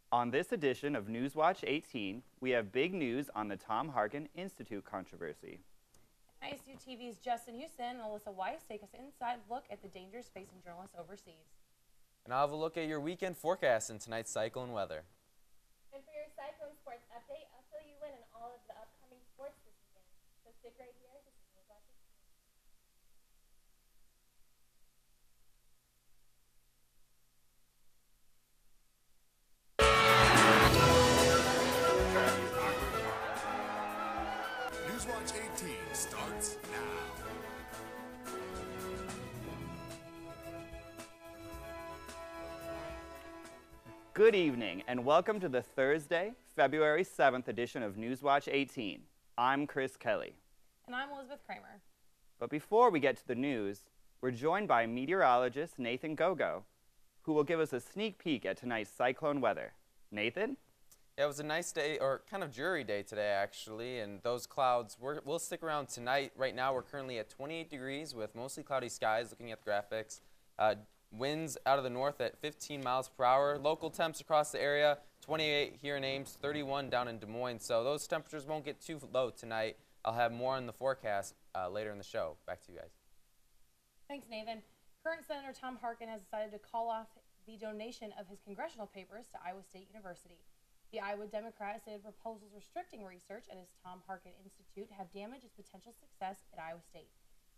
On this edition of Newswatch 18, we have big news on the Tom Harkin Institute controversy. ISU TV's Justin Huston and Alyssa Weiss take us inside look at the dangers facing journalists overseas. And I'll have a look at your weekend forecast and tonight's cyclone weather. And for your Cyclone Sports update, I'll fill you in on all of the upcoming sports this weekend. So stick right here. This is Newswatch 18. Newswatch 18 starts now. Good evening and welcome to the Thursday, February 7th edition of Newswatch 18. I'm Chris Kelly. And I'm Elizabeth Kramer. But before we get to the news, we're joined by meteorologist Nathan Gogo, who will give us a sneak peek at tonight's cyclone weather. Nathan? Yeah, it was a nice day, or kind of dreary day today, actually, and those clouds will stick around tonight. Right now, we're currently at 28 degrees with mostly cloudy skies, looking at the graphics. Winds out of the north at 15 miles per hour. Local temps across the area, 28 here in Ames, 31 down in Des Moines. So those temperatures won't get too low tonight. I'll have more on the forecast later in the show. Back to you guys. Thanks, Nathan. Current Senator Tom Harkin has decided to call off the donation of his congressional papers to Iowa State University. The Iowa Democrat said proposals restricting research at his Tom Harkin Institute have damaged its potential success at Iowa State.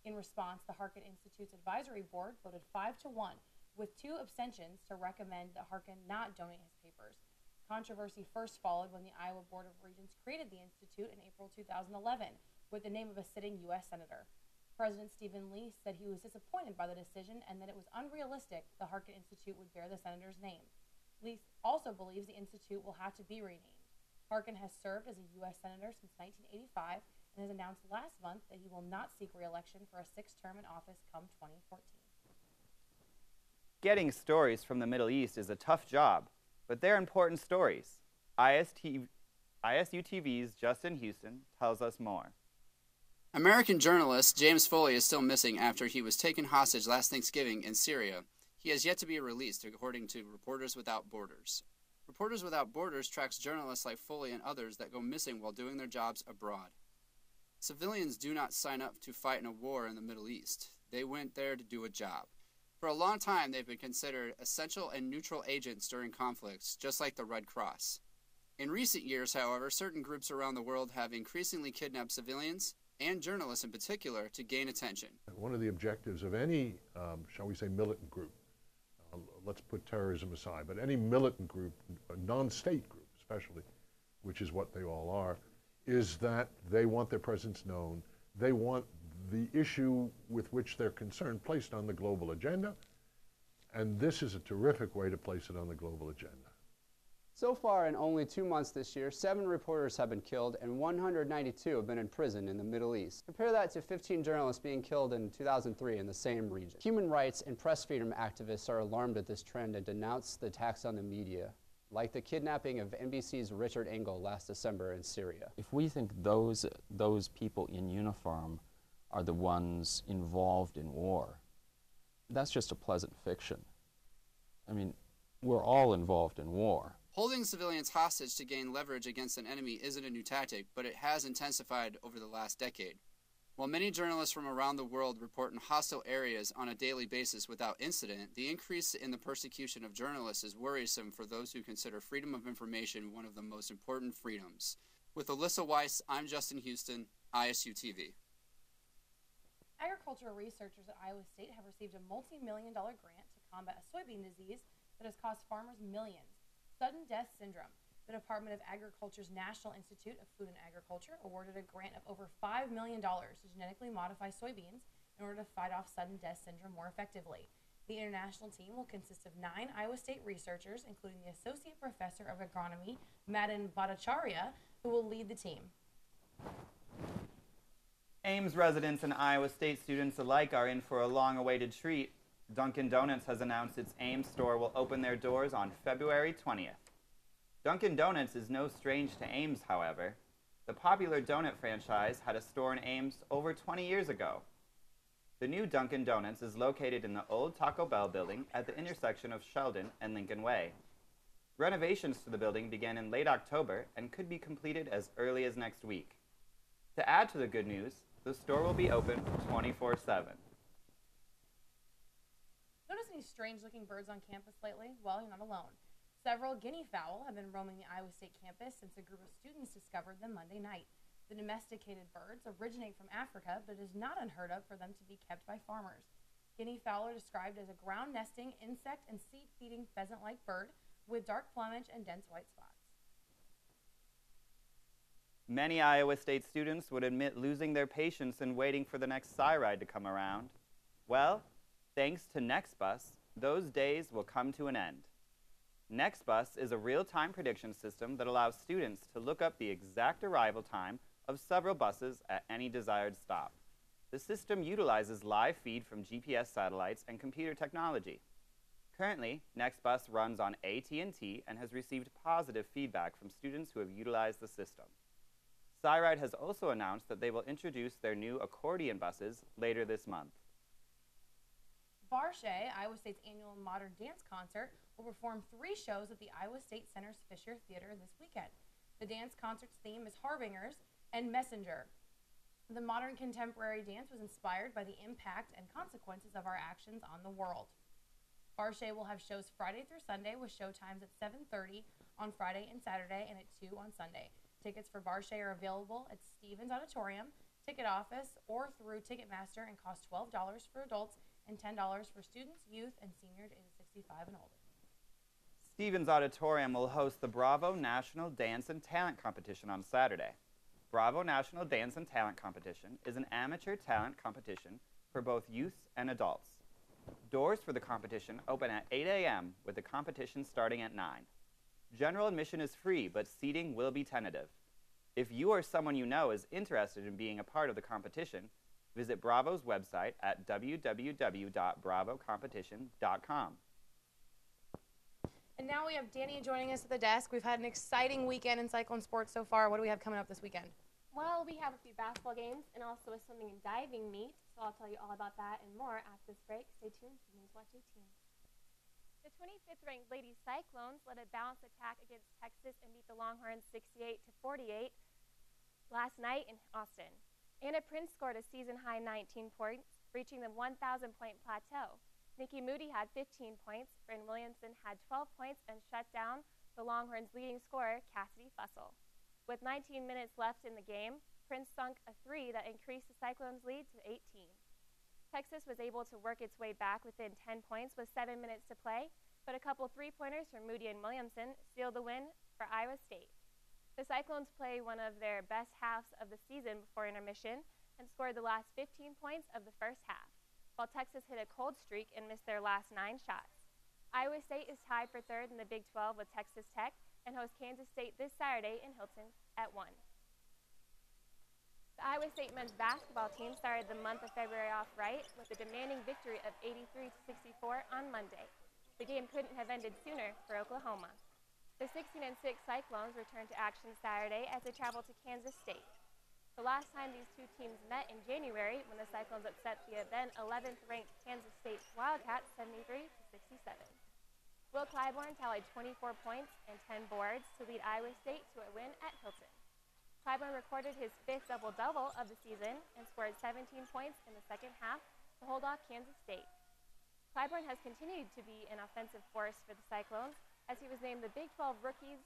In response, the Harkin Institute's advisory board voted 5-1 with 2 abstentions to recommend that Harkin not donate his papers. Controversy first followed when the Iowa Board of Regents created the institute in April 2011 with the name of a sitting U.S. Senator. President Stephen Lee said he was disappointed by the decision and that it was unrealistic the Harkin Institute would bear the senator's name. Lee also believes the institute will have to be renamed. Harkin has served as a U.S. Senator since 1985 and has announced last month that he will not seek re-election for a 6th term in office come 2014. Getting stories from the Middle East is a tough job, but they're important stories. ISU TV's Justin Huston tells us more. American journalist James Foley is still missing after he was taken hostage last Thanksgiving in Syria. He has yet to be released, according to Reporters Without Borders. Reporters Without Borders tracks journalists like Foley and others that go missing while doing their jobs abroad. Civilians do not sign up to fight in a war in the Middle East. They went there to do a job. For a long time, they've been considered essential and neutral agents during conflicts, just like the Red Cross. In recent years, however, certain groups around the world have increasingly kidnapped civilians, and journalists in particular, to gain attention. One of the objectives of any, shall we say, militant group, let's put terrorism aside, but any militant group, a non-state group especially, which is what they all are, is that they want their presence known. They want the issue with which they're concerned placed on the global agenda, and this is a terrific way to place it on the global agenda. So far, in only 2 months this year, 7 reporters have been killed and 192 have been in prison in the Middle East. Compare that to 15 journalists being killed in 2003 in the same region. Human rights and press freedom activists are alarmed at this trend and denounce the attacks on the media, like the kidnapping of NBC's Richard Engel last December in Syria. If we think those people in uniform are the ones involved in war, that's just a pleasant fiction. I mean, we're all involved in war. Holding civilians hostage to gain leverage against an enemy isn't a new tactic, but it has intensified over the last decade. While many journalists from around the world report in hostile areas on a daily basis without incident, the increase in the persecution of journalists is worrisome for those who consider freedom of information one of the most important freedoms. With Alyssa Weiss, I'm Justin Huston, ISU TV. Agricultural researchers at Iowa State have received a multi-million-dollar grant to combat a soybean disease that has cost farmers millions. Sudden death syndrome. The Department of Agriculture's National Institute of Food and Agriculture awarded a grant of over $5 million to genetically modify soybeans in order to fight off sudden death syndrome more effectively. The international team will consist of 9 Iowa State researchers, including the Associate Professor of Agronomy, Madan Bhattacharya, who will lead the team. Ames residents and Iowa State students alike are in for a long-awaited treat. Dunkin' Donuts has announced its Ames store will open their doors on February 20th. Dunkin' Donuts is no strange to Ames, however. The popular donut franchise had a store in Ames over 20 years ago. The new Dunkin' Donuts is located in the old Taco Bell building at the intersection of Sheldon and Lincoln Way. Renovations to the building began in late October and could be completed as early as next week. To add to the good news, the store will be open 24/7. Notice any strange-looking birds on campus lately? Well, you're not alone. Several guinea fowl have been roaming the Iowa State campus since a group of students discovered them Monday night. The domesticated birds originate from Africa, but it is not unheard of for them to be kept by farmers. Guinea fowl are described as a ground-nesting, insect and seed-feeding pheasant-like bird with dark plumage and dense white spots. Many Iowa State students would admit losing their patience in waiting for the next Cyride to come around. Well, thanks to NextBus, those days will come to an end. NextBus is a real-time prediction system that allows students to look up the exact arrival time of several buses at any desired stop. The system utilizes live feed from GPS satellites and computer technology. Currently, NextBus runs on AT&T and has received positive feedback from students who have utilized the system. Cyride has also announced that they will introduce their new accordion buses later this month. Barshay, Iowa State's annual modern dance concert, will perform 3 shows at the Iowa State Center's Fisher Theater this weekend. The dance concert's theme is Harbingers and Messenger. The modern contemporary dance was inspired by the impact and consequences of our actions on the world. Barshay will have shows Friday through Sunday with show times at 7:30 on Friday and Saturday and at 2 on Sunday. Tickets for Barshay are available at Stevens Auditorium, ticket office, or through Ticketmaster and cost $12 for adults and $10 for students, youth, and seniors ages 65 and older. Stevens Auditorium will host the Bravo National Dance and Talent Competition on Saturday. Bravo National Dance and Talent Competition is an amateur talent competition for both youths and adults. Doors for the competition open at 8 a.m. with the competition starting at 9. General admission is free, but seating will be tentative. If you or someone you know is interested in being a part of the competition, visit Bravo's website at www.bravocompetition.com. And now we have Danny joining us at the desk. We've had an exciting weekend in Cyclone Sports so far. What do we have coming up this weekend? Well, we have a few basketball games and also a swimming and diving meet, so I'll tell you all about that and more after this break. Stay tuned to Newswatch 18. The 25th ranked Lady Cyclones led a balanced attack against Texas and beat the Longhorns 68-48 last night in Austin. Anna Prince scored a season-high 19 points, reaching the 1,000-point plateau. Nikki Moody had 15 points, Bryn Williamson had 12 points, and shut down the Longhorns' leading scorer, Cassidy Fussell. With 19 minutes left in the game, Prince sunk a 3 that increased the Cyclones' lead to 18. Texas was able to work its way back within 10 points with 7 minutes to play, but a couple three-pointers from Moody and Williamson sealed the win for Iowa State. The Cyclones played one of their best halves of the season before intermission and scored the last 15 points of the first half, while Texas hit a cold streak and missed their last 9 shots. Iowa State is tied for third in the Big 12 with Texas Tech and hosts Kansas State this Saturday in Hilton at 1. The Iowa State men's basketball team started the month of February off right with a demanding victory of 83-64 on Monday. The game couldn't have ended sooner for Oklahoma. The 16-6 Cyclones returned to action Saturday as they traveled to Kansas State. The last time these two teams met in January when the Cyclones upset the then 11th-ranked Kansas State Wildcats 73-67. Will Clybourne tallied 24 points and 10 boards to lead Iowa State to a win at Hilton. Clybourne recorded his 5th double-double of the season and scored 17 points in the second half to hold off Kansas State. Clybourne has continued to be an offensive force for the Cyclones as he was named the Big 12 Rookies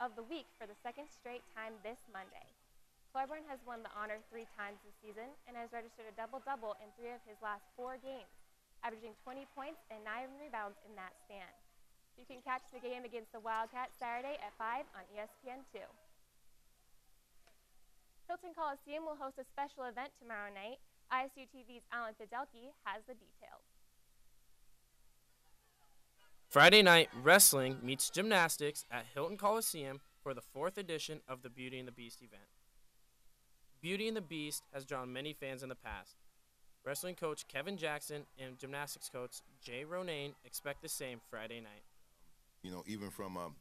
of the Week for the second straight time this Monday. Clybourne has won the honor 3 times this season and has registered a double-double in 3 of his last 4 games, averaging 20 points and 9 rebounds in that span. You can catch the game against the Wildcats Saturday at 5 on ESPN2. Hilton Coliseum will host a special event tomorrow night. ISU TV's Alan Fidelki has the details. Friday night, wrestling meets gymnastics at Hilton Coliseum for the 4th edition of the Beauty and the Beast event. Beauty and the Beast has drawn many fans in the past. Wrestling coach Kevin Jackson and gymnastics coach Jay Ronayne expect the same Friday night. You know, even from a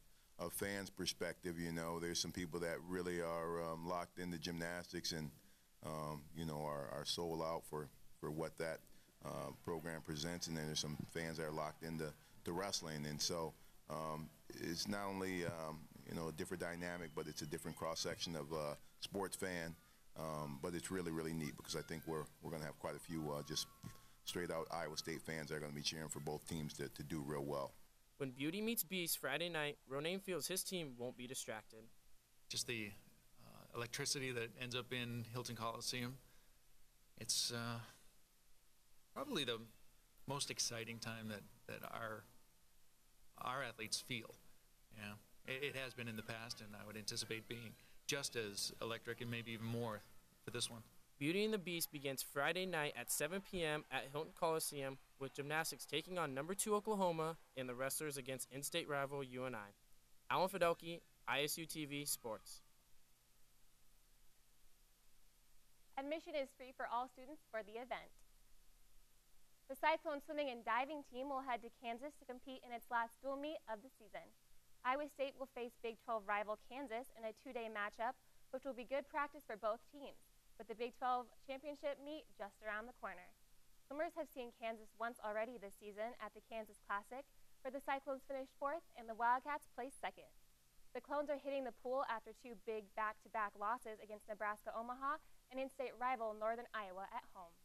fan's perspective, you know, there's some people that really are locked into gymnastics and, you know, are sold out for what that program presents. And then there's some fans that are locked into wrestling. And so is not only you know, a different dynamic, but it's a different cross section of sports fan. But it's really, really neat because I think we're going to have quite a few just straight out Iowa State fans that are going to be cheering for both teams to do real well. When Beauty meets Beast Friday night, Ronayne feels his team won't be distracted. Just the electricity that ends up in Hilton Coliseum. It's probably the most exciting time that our athletes feel. Yeah, it has been in the past, and I would anticipate being just as electric and maybe even more for this one. Beauty and the Beast begins Friday night at 7 p.m. at Hilton Coliseum, with gymnastics taking on number 2 Oklahoma and the wrestlers against in-state rival UNI. Alan Fidelki, ISU TV Sports. Admission is free for all students for the event. The Cyclone swimming and diving team will head to Kansas to compete in its last dual meet of the season. Iowa State will face Big 12 rival Kansas in a 2-day matchup, which will be good practice for both teams, with the Big 12 championship meet just around the corner. Swimmers have seen Kansas once already this season at the Kansas Classic, where the Cyclones finished 4th and the Wildcats placed 2nd. The Clones are hitting the pool after 2 big back-to-back losses against Nebraska-Omaha and in-state rival Northern Iowa at home.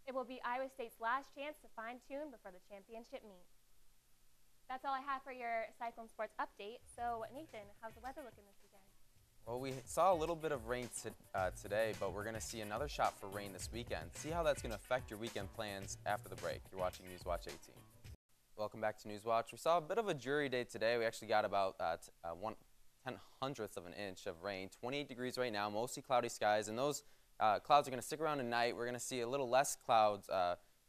It will be Iowa State's last chance to fine-tune before the championship meet. That's all I have for your Cyclone Sports update. So, Nathan, how's the weather looking this weekend? Well, we saw a little bit of rain today, but we're going to see another shot for rain this weekend. See how that's going to affect your weekend plans after the break. You're watching Newswatch 18. Welcome back to Newswatch. We saw a bit of a jury day today. We actually got about 1/1000th of an inch of rain. 28 degrees right now, mostly cloudy skies, and those clouds are going to stick around tonight. We're going to see a little less clouds.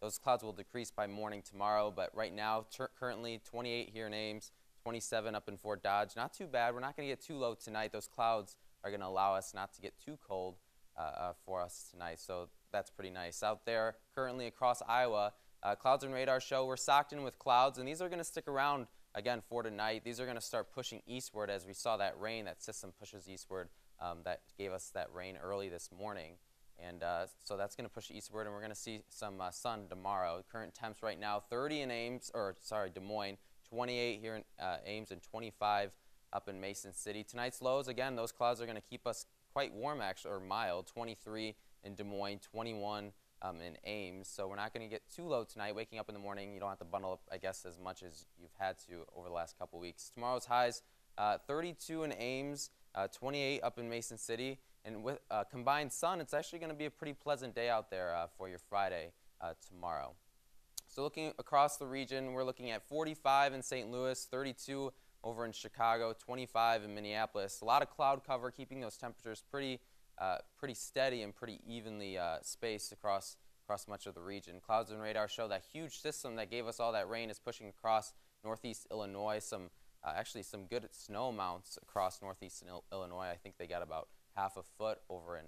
Those clouds will decrease by morning tomorrow, but right now, currently 28 here in Ames, 27 up in Fort Dodge. Not too bad. We're not going to get too low tonight. Those clouds are going to allow us not to get too cold for us tonight, so that's pretty nice. Out there, currently across Iowa, clouds and radar show we're socked in with clouds, and these are going to stick around again for tonight. These are going to start pushing eastward as we saw that rain. That system pushes eastward. That gave us that rain early this morning. And so that's going to push eastward, and we're going to see some sun tomorrow. Current temps right now, 30 in Des Moines, 28 here in Ames, and 25 up in Mason City. Tonight's lows, again, those clouds are going to keep us quite warm, actually, or mild. 23 in Des Moines, 21 in Ames. So we're not going to get too low tonight. Waking up in the morning, you don't have to bundle up, I guess, as much as you've had to over the last couple weeks. Tomorrow's highs, 32 in Ames, 28 up in Mason City. And with combined sun, it's actually going to be a pretty pleasant day out there for your Friday tomorrow. So looking across the region, we're looking at 45 in St. Louis, 32 over in Chicago, 25 in Minneapolis. A lot of cloud cover, keeping those temperatures pretty steady and pretty evenly spaced across much of the region. Clouds and radar show that huge system that gave us all that rain is pushing across northeast Illinois. Actually some good snow amounts across northeast Illinois. I think they got about half a foot over in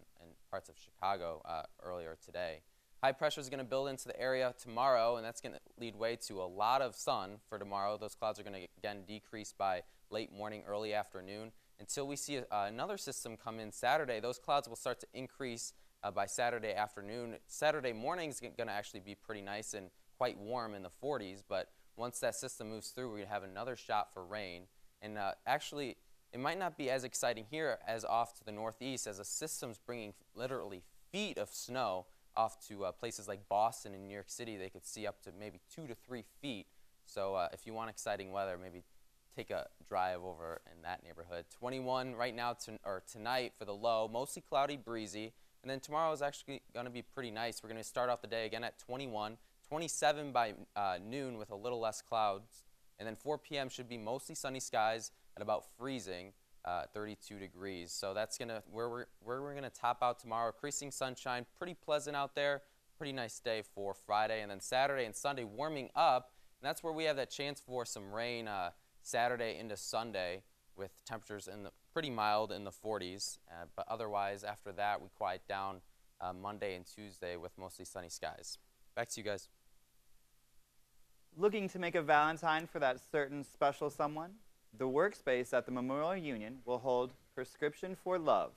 parts of Chicago earlier today. High pressure is going to build into the area tomorrow, and that's going to lead way to a lot of sun for tomorrow. Those clouds are going to, again, decrease by late morning, early afternoon. Until we see another system come in Saturday, those clouds will start to increase by Saturday afternoon. Saturday morning is going to actually be pretty nice and quite warm in the 40s, but once that system moves through, we're going to have another shot for rain. And actually, it might not be as exciting here as off to the northeast, as a system's bringing literally feet of snow off to places like Boston and New York City. They could see up to maybe 2 to 3 feet. So if you want exciting weather, maybe take a drive over in that neighborhood. 21 right now tonight for the low, mostly cloudy, breezy. And then tomorrow is actually going to be pretty nice. We're going to start off the day again at 21, 27 by noon with a little less clouds. And then 4 p.m. should be mostly sunny skies at about freezing, 32 degrees. So that's where we're gonna top out tomorrow. Increasing sunshine, pretty pleasant out there. Pretty nice day for Friday, and then Saturday and Sunday warming up. And that's where we have that chance for some rain Saturday into Sunday, with temperatures pretty mild in the 40s. But otherwise, after that, we quiet down Monday and Tuesday with mostly sunny skies. Back to you guys. Looking to make a Valentine for that certain special someone? The workspace at the Memorial Union will hold Prescription for Love.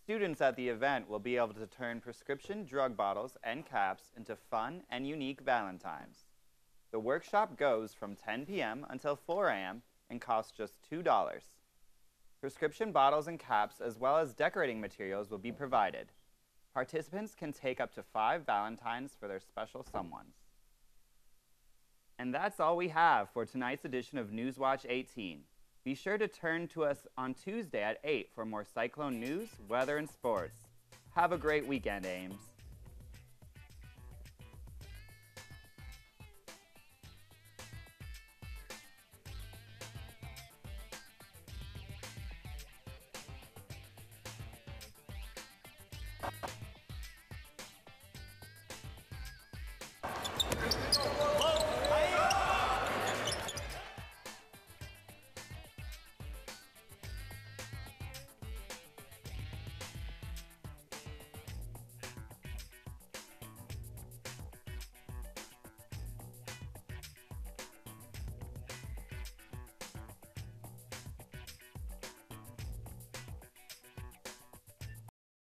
Students at the event will be able to turn prescription drug bottles and caps into fun and unique Valentines. The workshop goes from 10 p.m. until 4 a.m. and cost just $2. Prescription bottles and caps, as well as decorating materials, will be provided. Participants can take up to 5 Valentines for their special someones. And that's all we have for tonight's edition of Newswatch 18. Be sure to turn to us on Tuesday at 8 for more Cyclone news, weather, and sports. Have a great weekend, Ames.